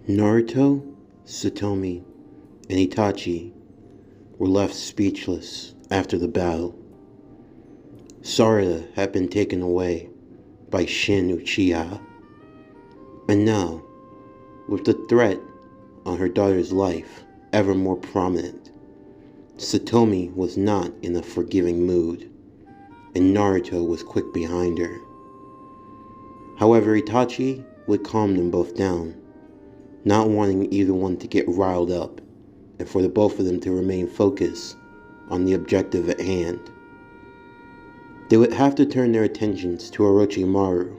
Naruto, Satomi, and Itachi were left speechless after the battle. Zarya had been taken away by Shin Uchiha, and now, with the threat on her daughter's life ever more prominent, Satomi was not in a forgiving mood, and Naruto was quick behind her. However, Itachi would calm them both down, not wanting either one to get riled up, and for the both of them to remain focused on the objective at hand. They would have to turn their attentions to Orochimaru,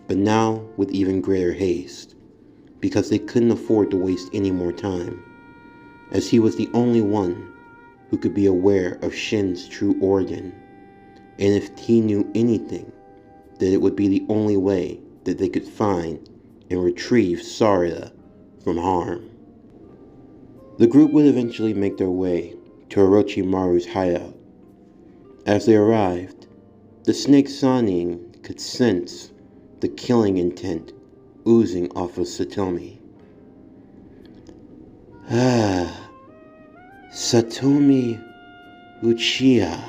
but now with even greater haste, because they couldn't afford to waste any more time, as he was the only one who could be aware of Shin's true origin, and if he knew anything, that it would be the only way that they could find and retrieve Zarya from harm. The group would eventually make their way to Orochimaru's hideout. As they arrived, the snake Sannin could sense the killing intent oozing off of Satomi. Satomi Uchiha.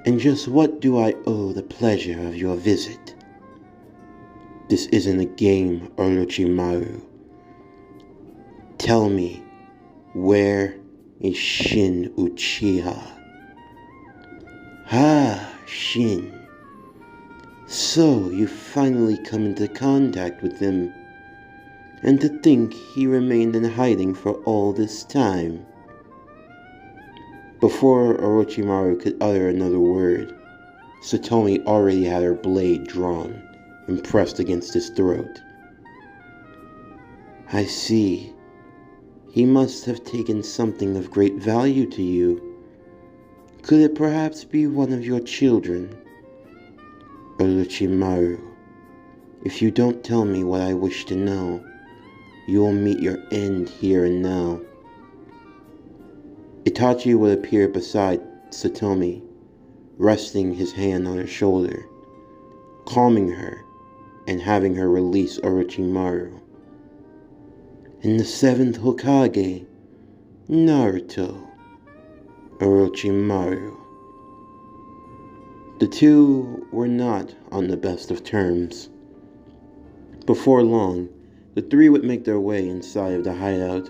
And just what do I owe the pleasure of your visit? This isn't a game, Orochimaru. Tell me, where is Shin Uchiha? Shin. So you finally come into contact with him, and to think he remained in hiding for all this time. Before Orochimaru could utter another word, Satomi already had her blade drawn and pressed against his throat. I see. He must have taken something of great value to you. Could it perhaps be one of your children? Orochimaru, if you don't tell me what I wish to know, you will meet your end here and now. Itachi would appear beside Satomi, resting his hand on her shoulder, calming her and having her release Orochimaru. And the seventh Hokage, Naruto, Orochimaru. The two were not on the best of terms. Before long, the three would make their way inside of the hideout,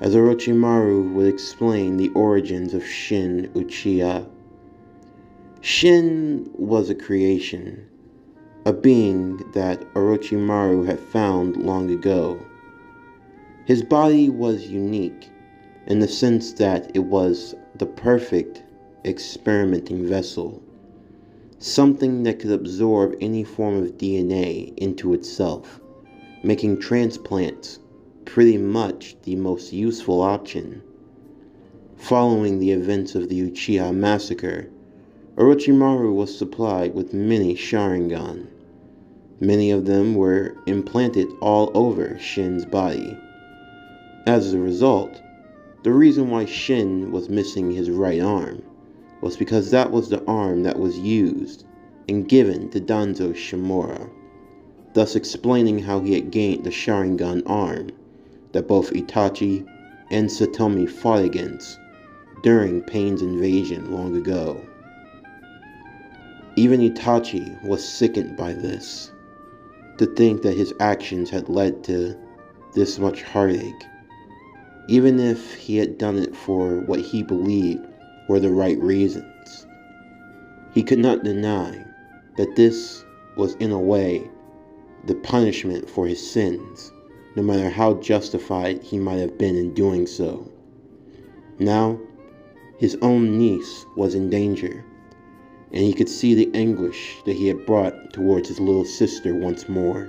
as Orochimaru would explain the origins of Shin Uchiha. Shin was a creation, a being that Orochimaru had found long ago. His body was unique in the sense that it was the perfect experimenting vessel, something that could absorb any form of DNA into itself, making transplants pretty much the most useful option. Following the events of the Uchiha massacre, Orochimaru was supplied with many Sharingan. Many of them were implanted all over Shin's body. As a result, the reason why Shin was missing his right arm was because that was the arm that was used and given to Danzo Shimura, thus explaining how he had gained the Sharingan arm that both Itachi and Satomi fought against during Pain's invasion long ago. Even Itachi was sickened by this, to think that his actions had led to this much heartache, even if he had done it for what he believed were the right reasons. He could not deny that this was in a way the punishment for his sins, no matter how justified he might have been in doing so. Now, his own niece was in danger, and he could see the anguish that he had brought towards his little sister once more.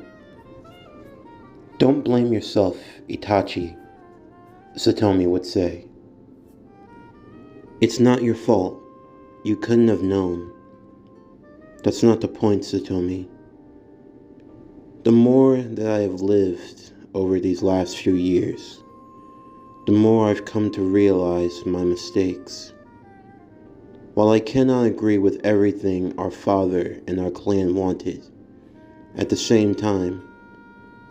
Don't blame yourself, Itachi, Satomi would say. It's not your fault. You couldn't have known. That's not the point, Satomi. The more that I have lived over these last few years, the more I've come to realize my mistakes. While I cannot agree with everything our father and our clan wanted, at the same time,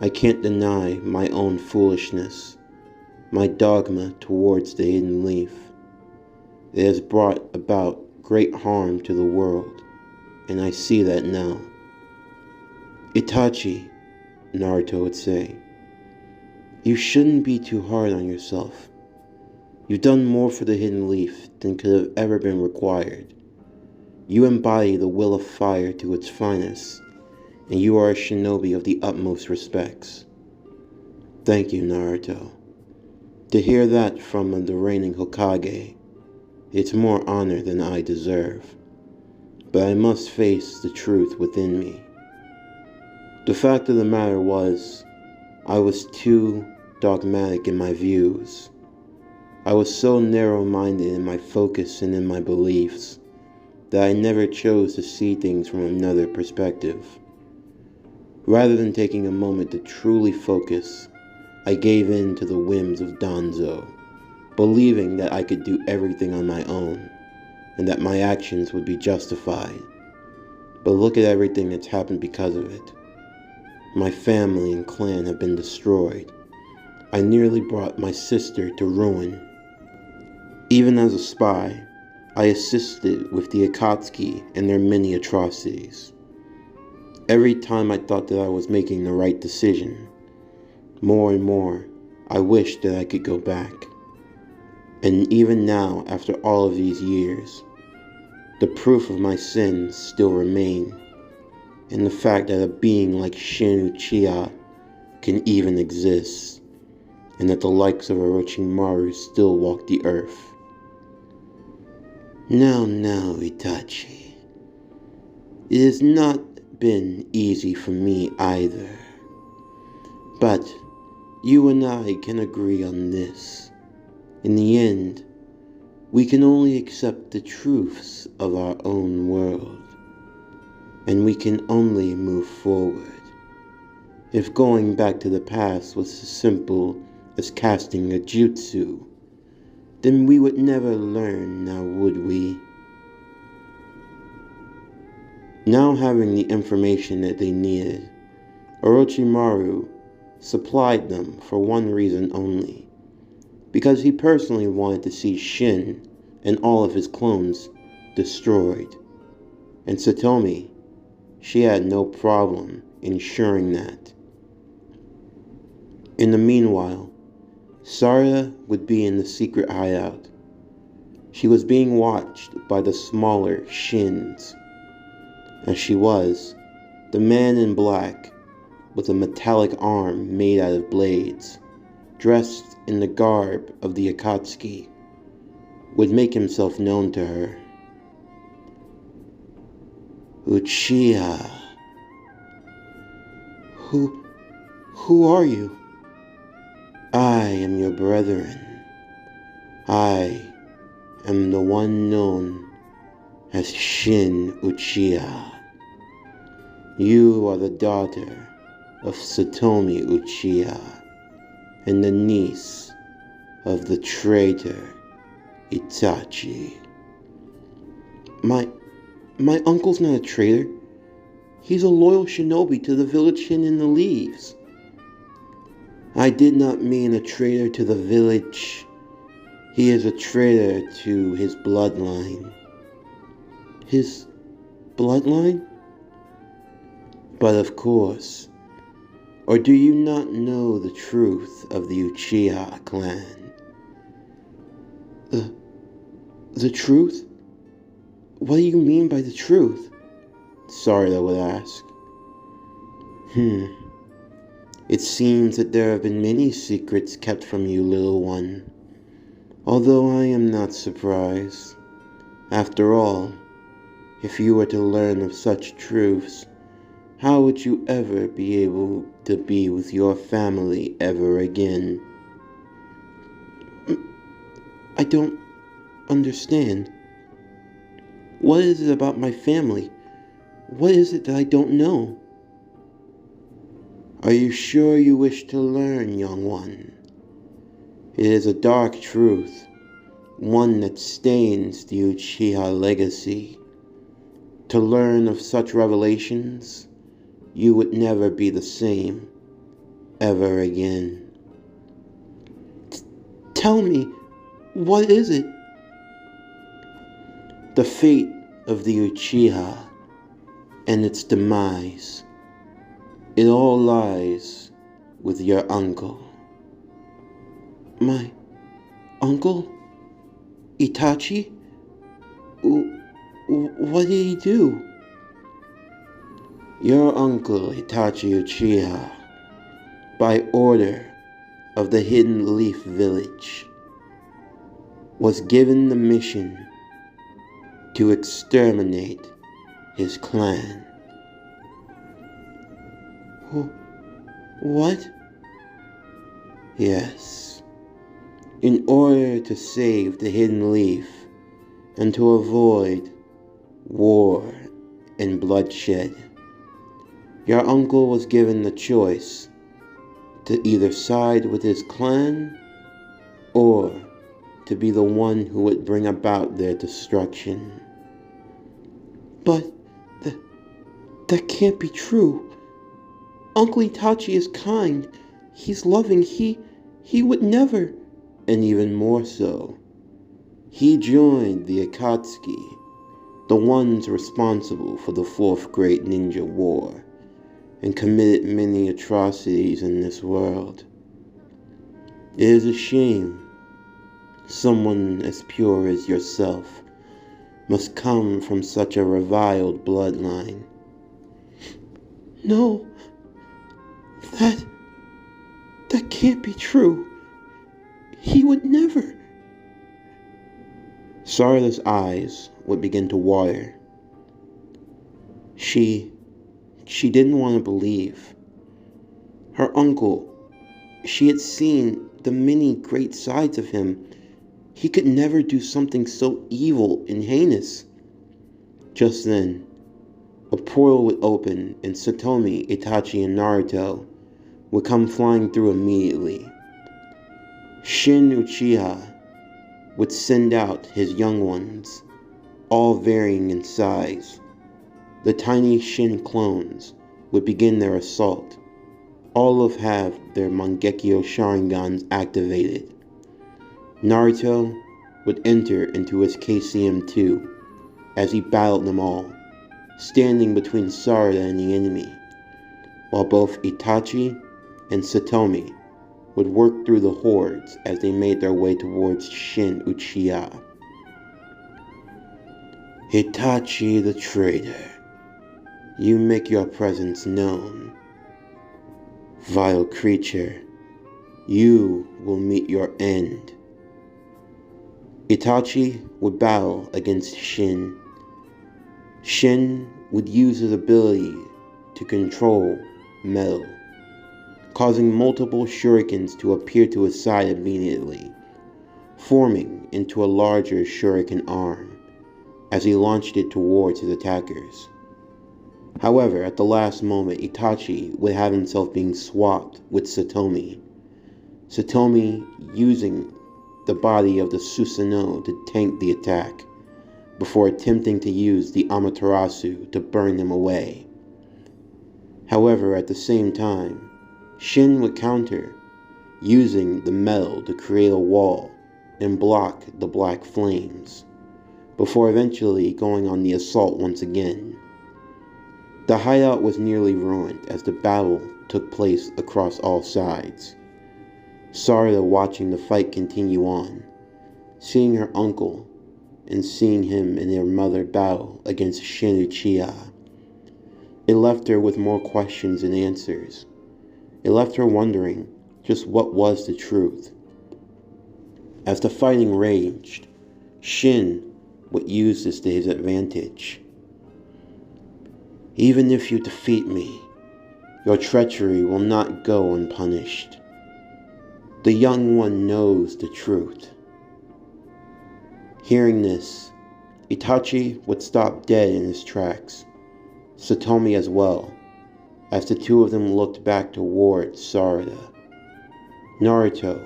I can't deny my own foolishness, my dogma towards the hidden leaf. It has brought about great harm to the world, and I see that now. Itachi, Naruto would say, you shouldn't be too hard on yourself. You've done more for the hidden leaf than could have ever been required. You embody the will of fire to its finest, and you are a shinobi of the utmost respects. Thank you, Naruto. To hear that from the reigning Hokage, it's more honor than I deserve. But I must face the truth within me. The fact of the matter was, I was too dogmatic in my views. I was so narrow-minded in my focus and in my beliefs that I never chose to see things from another perspective. Rather than taking a moment to truly focus, I gave in to the whims of Danzo, believing that I could do everything on my own, and that my actions would be justified. But look at everything that's happened because of it. My family and clan have been destroyed. I nearly brought my sister to ruin. Even as a spy, I assisted with the Akatsuki and their many atrocities. Every time I thought that I was making the right decision, more and more, I wished that I could go back. And even now, after all of these years, the proof of my sins still remain, in the fact that a being like Shin Uchiha can even exist, and that the likes of Orochimaru still walk the earth. Now, Itachi. It has not been easy for me either. But you and I can agree on this. In the end, we can only accept the truths of our own world, and we can only move forward. If going back to the past was as simple as casting a jutsu, then we would never learn, now would we? Now having the information that they needed, Orochimaru supplied them for one reason only, because he personally wanted to see Shin and all of his clones destroyed. And Satomi, she had no problem ensuring that. In the meanwhile, Zarya would be in the secret hideout. She was being watched by the smaller Shins. As she was, the man in black, with a metallic arm made out of blades, dressed in the garb of the Akatsuki, would make himself known to her. Uchiha. Who are you? I am your brethren. I am the one known as Shin Uchiha. You are the daughter of Satomi Uchiha and the niece of the traitor Itachi. My uncle's not a traitor. He's a loyal shinobi to the village Shin in the Leaves. I did not mean a traitor to the village. He is a traitor to his bloodline. His bloodline? But of course, or do you not know the truth of the Uchiha clan? The truth? What do you mean by the truth? Zarya would ask. It seems that there have been many secrets kept from you, little one. Although I am not surprised. After all, if you were to learn of such truths, how would you ever be able to be with your family ever again? I don't understand. What is it about my family? What is it that I don't know? Are you sure you wish to learn, young one? It is a dark truth, one that stains the Uchiha legacy. To learn of such revelations, you would never be the same. ever again. Tell me, what is it? The fate of the Uchiha and its demise. It all lies with your uncle. My uncle? Itachi? What did he do? Your uncle Itachi Uchiha, by order of the Hidden Leaf Village, was given the mission to exterminate his clan. What? Yes. In order to save the Hidden Leaf and to avoid war and bloodshed, your uncle was given the choice to either side with his clan or to be the one who would bring about their destruction. But that can't be true. Uncle Itachi is kind. He's loving. He would never. And even more so, he joined the Akatsuki, the ones responsible for the Fourth Great Ninja War, and committed many atrocities in this world. It is a shame someone as pure as yourself must come from such a reviled bloodline. No, that can't be true. He would never. Sarada's eyes would begin to water. She didn't want to believe. Her uncle, she had seen the many great sides of him. He could never do something so evil and heinous. Just then, a portal would open and Satomi, Itachi, and Naruto would come flying through immediately. Shin Uchiha would send out his young ones, all varying in size. The tiny Shin clones would begin their assault. All of have their Mangekyo Sharingans activated. Naruto would enter into his KCM2 as he battled them all, standing between Sarada and the enemy, while both Itachi and Satomi would work through the hordes as they made their way towards Shin Uchiha. Itachi the traitor, you make your presence known. Vile creature, you will meet your end. Itachi would battle against Shin. Shin would use his ability to control metal, causing multiple shurikens to appear to his side immediately, forming into a larger shuriken arm as he launched it towards his attackers. However, at the last moment, Itachi would have himself being swapped with Satomi. Satomi using the body of the Susanoo to tank the attack, before attempting to use the Amaterasu to burn him away. However, at the same time, Shin would counter, using the metal to create a wall and block the black flames, before eventually going on the assault once again. The hideout was nearly ruined as the battle took place across all sides. Sarada watching the fight continue on, seeing her uncle and seeing him and their mother battle against Shin Uchiha. It left her with more questions than answers. It left her wondering just what was the truth. As the fighting raged, Shin would use this to his advantage. Even if you defeat me, your treachery will not go unpunished. The young one knows the truth. Hearing this, Itachi would stop dead in his tracks, Satomi as well, as the two of them looked back toward Sarada. Naruto,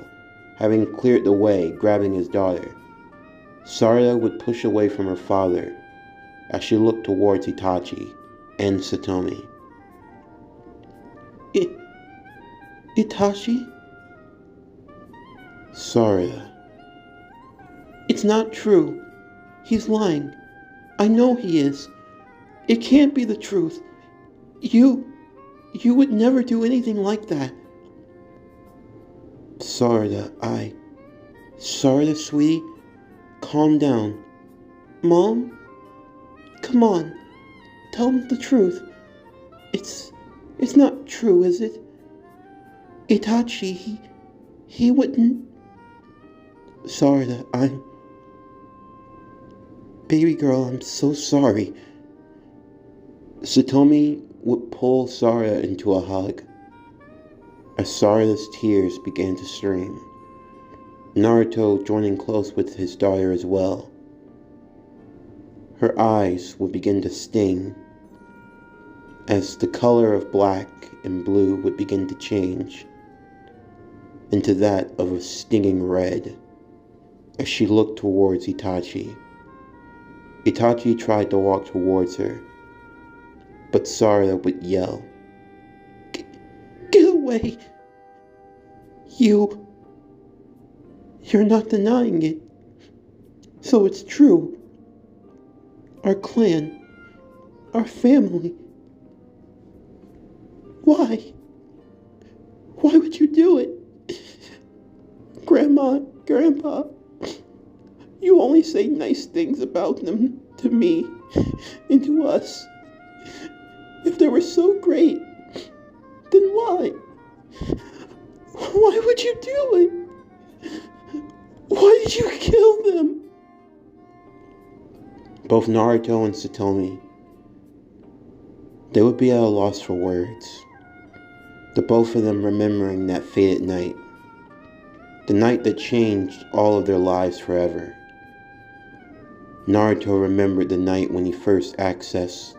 having cleared the way, grabbing his daughter, Sarada would push away from her father as she looked towards Itachi and Satomi. Itachi? Zarya. It's not true. He's lying. I know he is. It can't be the truth. You would never do anything like that. Zarya, Zarya, sweetie, calm down. Mom? Come on. Tell him the truth. It's not true, is it? Itachi, he wouldn't... Zarya, Baby girl, I'm so sorry. Satomi would pull Zarya into a hug. As Zarya's tears began to stream, Naruto joining close with his daughter as well. Her eyes would begin to sting as the color of black and blue would begin to change into that of a stinging red as she looked towards Itachi. Itachi tried to walk towards her, but Zarya would yell, Get away! You're not denying it. So it's true. Our clan, our family. Why? Why would you do it? Grandma, Grandpa, you only say nice things about them to me and to us. If they were so great, then why? Why would you do it? Why did you kill them? Both Naruto and Satomi, they would be at a loss for words. The both of them remembering that fated night. The night that changed all of their lives forever. Naruto remembered the night when he first accessed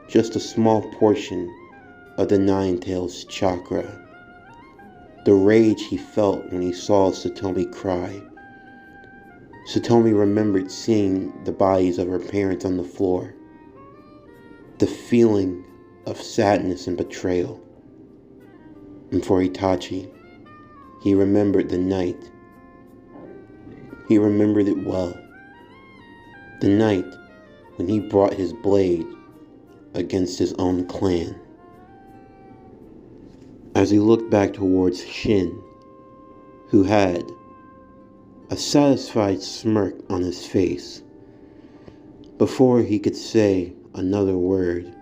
just a small portion of the Nine-Tails chakra. The rage he felt when he saw Satomi cry. Satomi remembered seeing the bodies of her parents on the floor. The feeling of sadness and betrayal. And for Itachi, he remembered the night. He remembered it well. The night when he brought his blade against his own clan. As he looked back towards Shin, who had a satisfied smirk on his face, before he could say another word,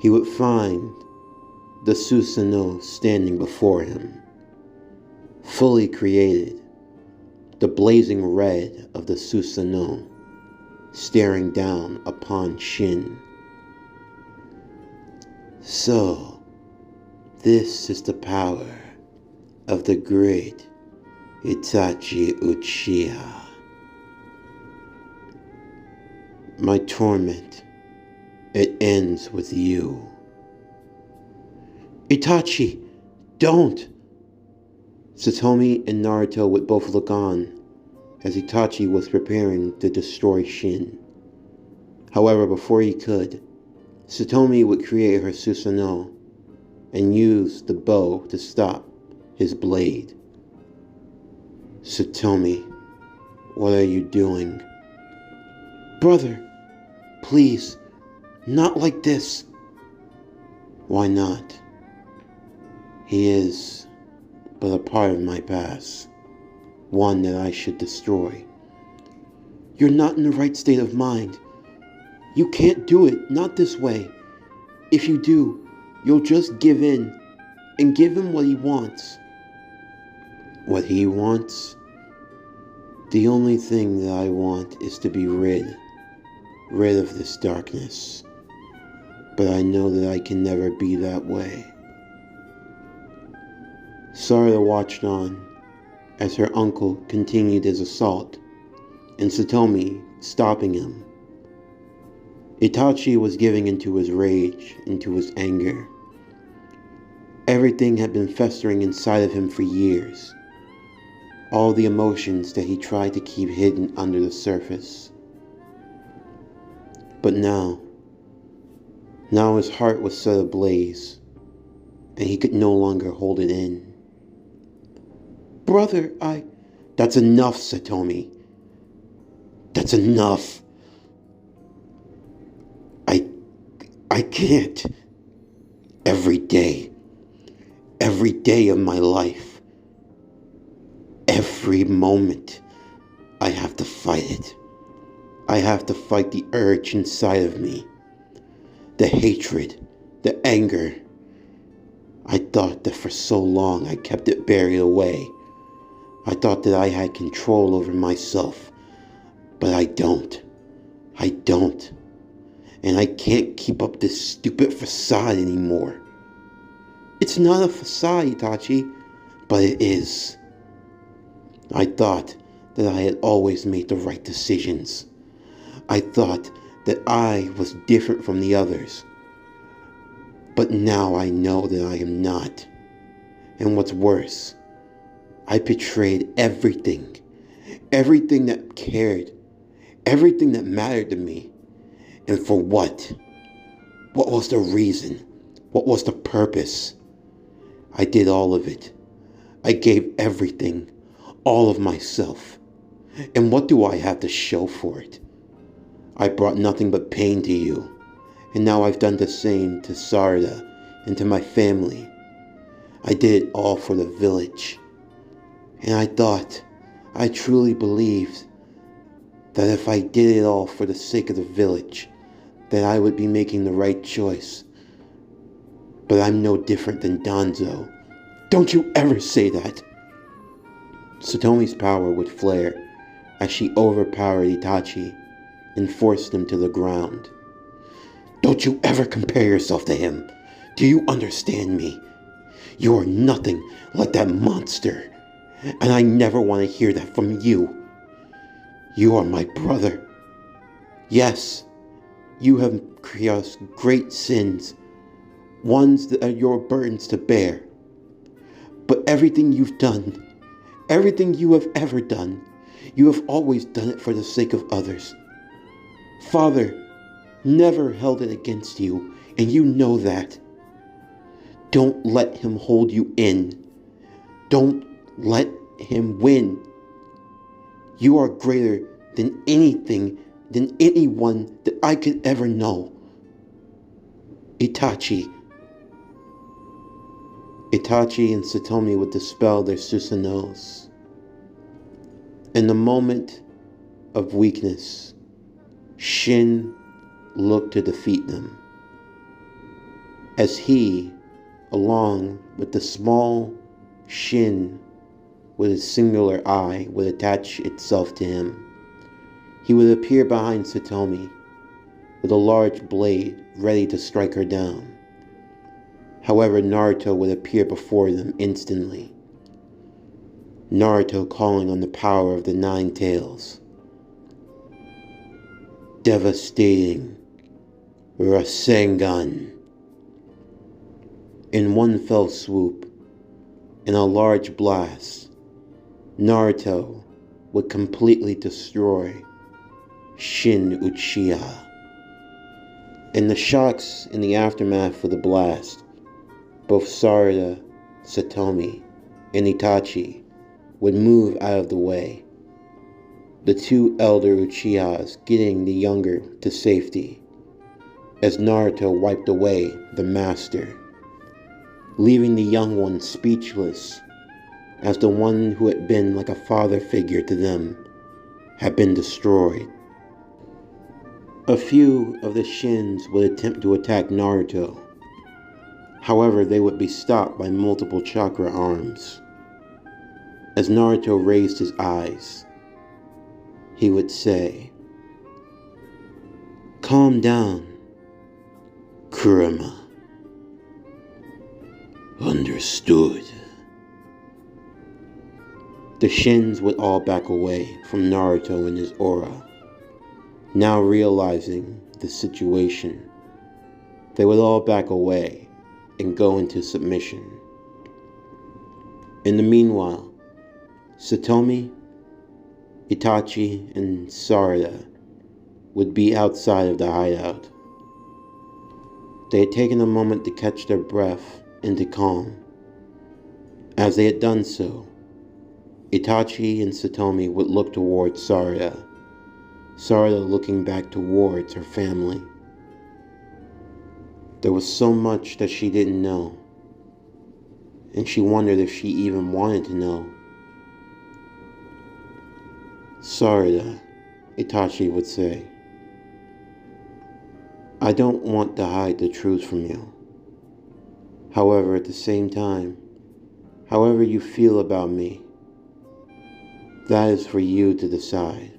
he would find the Susanoo standing before him, fully created, the blazing red of the Susanoo staring down upon Shin. So, this is the power of the great Itachi Uchiha. My torment, it ends with you. Itachi, don't! Satomi and Naruto would both look on as Itachi was preparing to destroy Shin. However, before he could, Satomi would create her Susanoo and use the bow to stop his blade. Satomi, what are you doing? Brother, please, not like this. Why not? He is but a part of my past, one that I should destroy. You're not in the right state of mind. You can't do it, not this way. If you do, you'll just give in and give him what he wants. What he wants? The only thing that I want is to be rid of this darkness. But I know that I can never be that way. Zarya watched on as her uncle continued his assault, and Satomi stopping him. Itachi was giving into his rage, into his anger. Everything had been festering inside of him for years. All the emotions that he tried to keep hidden under the surface. But now his heart was set ablaze. and he could no longer hold it in. Brother, That's enough, Satomi. That's enough. I can't. Every day of my life, every moment, I have to fight it. I have to fight the urge inside of me, the hatred, the anger. I thought that for so long I kept it buried away. I thought that I had control over myself, but I don't. I don't. And I can't keep up this stupid facade anymore. It's not a facade, Itachi, but it is. I thought that I had always made the right decisions. I thought that I was different from the others. But now I know that I am not. And what's worse, I betrayed everything. Everything that cared. Everything that mattered to me. And for what? What was the reason? What was the purpose? I did all of it. I gave everything, all of myself. And what do I have to show for it? I brought nothing but pain to you. And now I've done the same to Zarya and to my family. I did it all for the village. And I truly believed that if I did it all for the sake of the village, that I would be making the right choice. But I'm no different than Danzo. Don't you ever say that! Satomi's power would flare as she overpowered Itachi and forced him to the ground. Don't you ever compare yourself to him. Do you understand me? You are nothing like that monster. And I never want to hear that from you. You are my brother. Yes, you have caused great sins, ones that are your burdens to bear. But everything you've done, everything you have ever done, you have always done it for the sake of others. Father never held it against you, and you know that. Don't let him hold you in. Don't let him win. You are greater than anything, than anyone that I could ever know. Itachi and Satomi would dispel their Susanos. In the moment of weakness, Shin looked to defeat them, as he, along with the small Shin with his singular eye, would attach itself to him. He would appear behind Satomi with a large blade ready to strike her down. However, Naruto would appear before them instantly. Naruto calling on the power of the Nine Tails. Devastating Rasengan. In one fell swoop, in a large blast, Naruto would completely destroy Shin Uchiha. In the shocks in the aftermath of the blast, both Zarya, Satomi, and Itachi would move out of the way, the two elder Uchihas getting the younger to safety, as Naruto wiped away the master, leaving the young one speechless, as the one who had been like a father figure to them had been destroyed. A few of the Shins would attempt to attack Naruto. However, they would be stopped by multiple chakra arms. As Naruto raised his eyes, he would say, "Calm down, Kurama." Understood. The Shins would all back away from Naruto and his aura. Now realizing the situation, they would all back away and go into submission. In the meanwhile, Satomi, Itachi, and Zarya would be outside of the hideout. They had taken a moment to catch their breath into calm. As they had done so, Itachi and Satomi would look towards Zarya, Zarya looking back towards her family. There was so much that she didn't know, and she wondered if she even wanted to know. Zarya, Itachi would say, I don't want to hide the truth from you. However, at the same time, however you feel about me, that is for you to decide.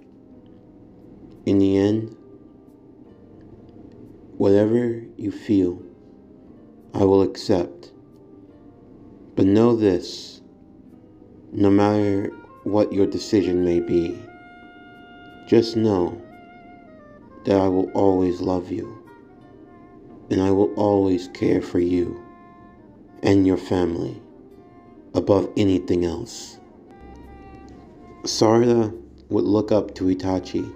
In the end, whatever you feel, I will accept. But know this, no matter what your decision may be, just know that I will always love you, and I will always care for you and your family above anything else. Zarya would look up to Itachi.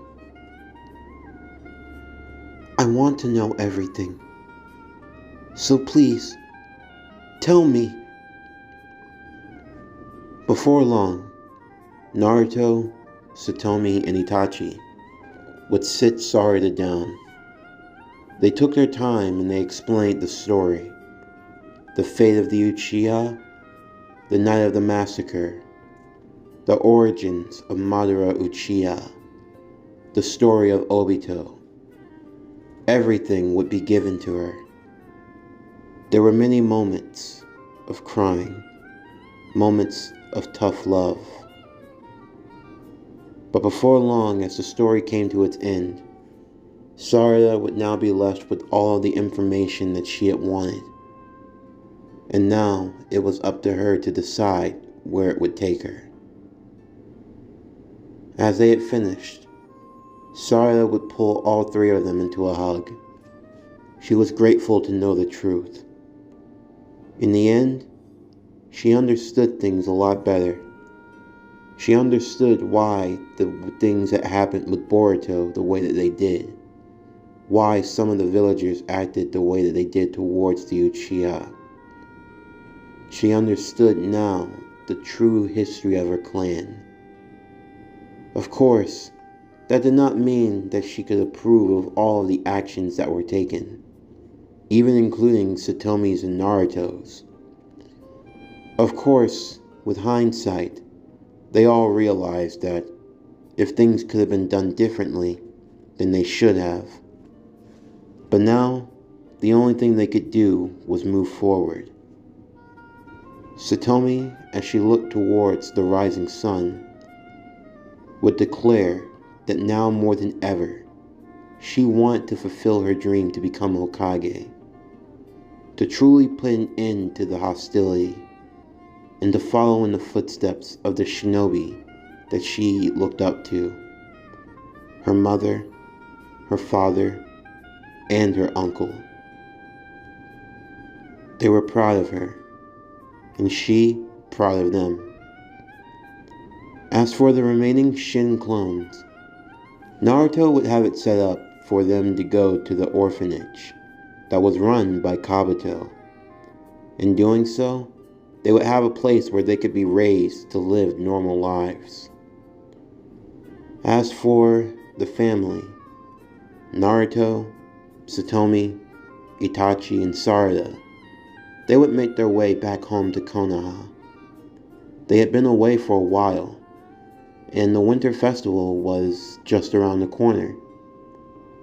I want to know everything, so please, tell me. Before long, Naruto, Satomi, and Itachi would sit Zarya down. They took their time and they explained the story. The fate of the Uchiha, the night of the massacre, the origins of Madara Uchiha, the story of Obito. Everything would be given to her. There were many moments of crying, moments of tough love. But before long, as the story came to its end, Zarya would now be left with all of the information that she had wanted. And now it was up to her to decide where it would take her. As they had finished, Zarya would pull all three of them into a hug. She was grateful to know the truth. In the end, she understood things a lot better. She understood why the things that happened with Boruto the way that they did. Why some of the villagers acted the way that they did towards the Uchiha. She understood now the true history of her clan. Of course, that did not mean that she could approve of all of the actions that were taken, even including Satomi's and Naruto's. Of course, with hindsight, they all realized that if things could have been done differently, then they should have. But now, the only thing they could do was move forward. Satomi, as she looked towards the rising sun, would declare that now more than ever, she wanted to fulfill her dream to become Hokage, to truly put an end to the hostility, and to follow in the footsteps of the shinobi that she looked up to. Her mother, her father, and her uncle. They were proud of her, and she proud of them. As for the remaining Shin clones, Naruto would have it set up for them to go to the orphanage that was run by Kabuto. In doing so, they would have a place where they could be raised to live normal lives. As for the family, Naruto, Satomi, Itachi, and Zarya, they would make their way back home to Konoha. They had been away for a while, and the winter festival was just around the corner.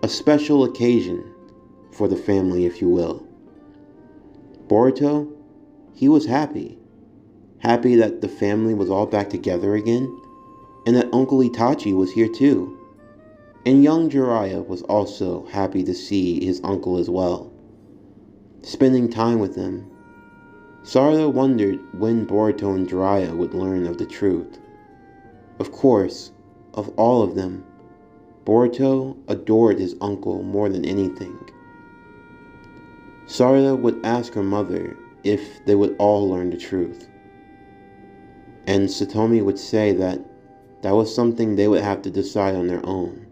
A special occasion for the family, if you will. Boruto, he was happy. Happy that the family was all back together again, and that Uncle Itachi was here too. And young Jiraiya was also happy to see his uncle as well. Spending time with them, Zarya wondered when Boruto and Jiraiya would learn of the truth. Of course, of all of them, Boruto adored his uncle more than anything. Zarya would ask her mother if they would all learn the truth. And Satomi would say that was something they would have to decide on their own.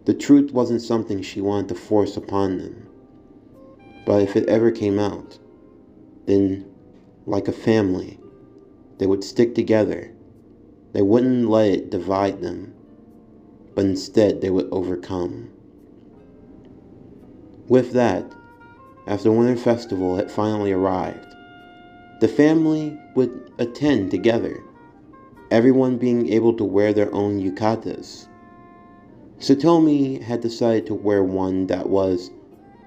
The truth wasn't something she wanted to force upon them. But if it ever came out, then, like a family, they would stick together. They wouldn't let it divide them, but instead they would overcome. With that, after Winter Festival had finally arrived, the family would attend together, everyone being able to wear their own yukatas. Satomi had decided to wear one that was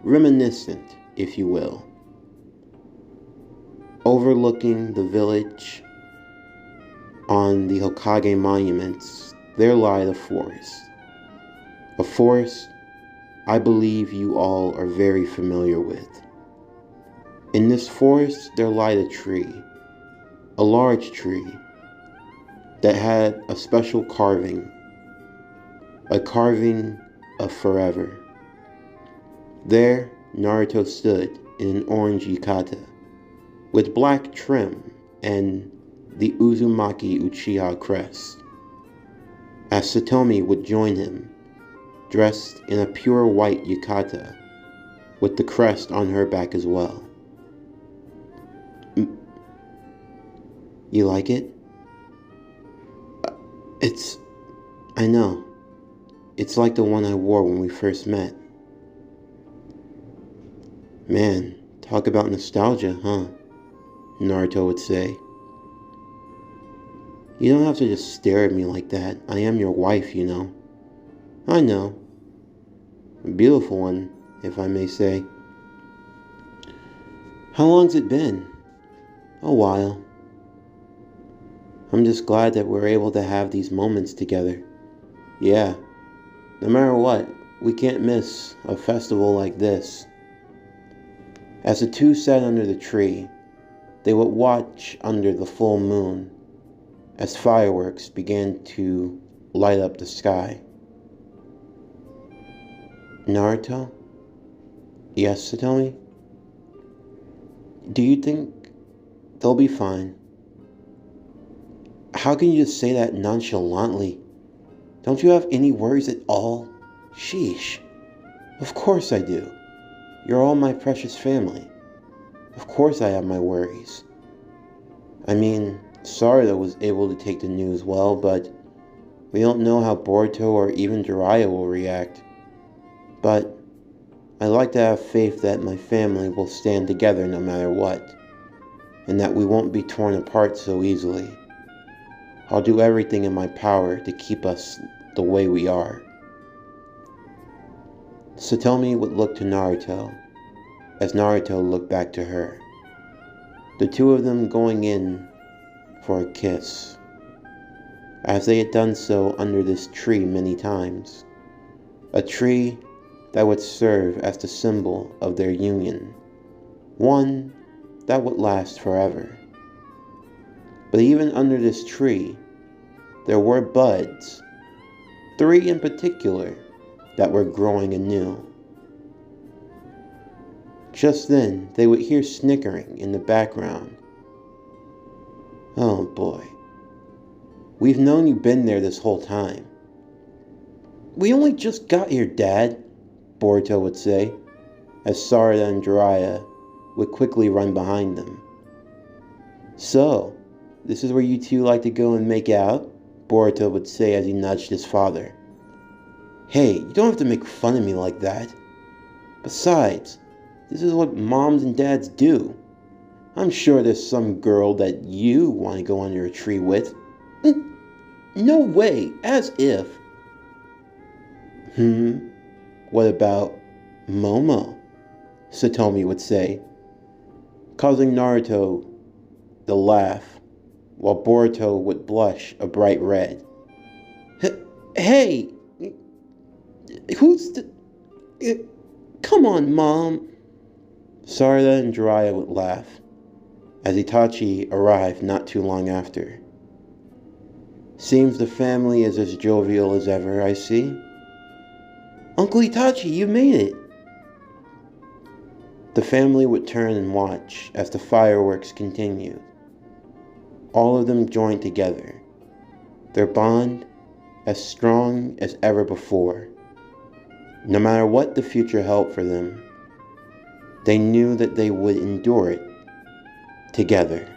reminiscent, if you will. Overlooking the village on the Hokage monuments, there lie the forest. A forest I believe you all are very familiar with. In this forest there lied a tree, a large tree, that had a special carving, a carving of forever. There Naruto stood in an orange yukata, with black trim and the Uzumaki Uchiha crest, as Satomi would join him, dressed in a pure white yukata, with the crest on her back as well. You like it? I know. It's like the one I wore when we first met. Man, talk about nostalgia, huh? Naruto would say. You don't have to just stare at me like that. I am your wife, you know. I know. A beautiful one, if I may say. How long's it been? A while. I'm just glad that we're able to have these moments together. Yeah, no matter what, we can't miss a festival like this. As the two sat under the tree, they would watch under the full moon as fireworks began to light up the sky. Naruto? Yes, Satomi? Do you think they'll be fine? How can you just say that nonchalantly? Don't you have any worries at all? Sheesh. Of course I do. You're all my precious family. Of course I have my worries. I mean, Zarya was able to take the news well, but we don't know how Boruto or even Zarya will react. But I like to have faith that my family will stand together no matter what, and that we won't be torn apart so easily. I'll do everything in my power to keep us the way we are. Satomi would look to Naruto, as Naruto looked back to her, the two of them going in for a kiss, as they had done so under this tree many times, a tree that would serve as the symbol of their union, one that would last forever. But even under this tree, there were buds, 3 in particular, that were growing anew. Just then, they would hear snickering in the background. Oh boy. We've known you've been there this whole time. We only just got here, Dad, Boruto would say, as Zarya and Jiraiya would quickly run behind them. So, this is where you two like to go and make out? Boruto would say as he nudged his father. Hey, you don't have to make fun of me like that. Besides, this is what moms and dads do. I'm sure there's some girl that you want to go under a tree with. No way, as if. What about Momo? Satomi would say, causing Naruto to laugh, while Boruto would blush a bright red. Hey! Who's the... Come on, Mom! Zarya and Jiraiya would laugh, as Itachi arrived not too long after. Seems the family is as jovial as ever, I see. Uncle Itachi, you made it! The family would turn and watch as the fireworks continued. All of them joined together, their bond as strong as ever before. No matter what the future held for them, they knew that they would endure it together.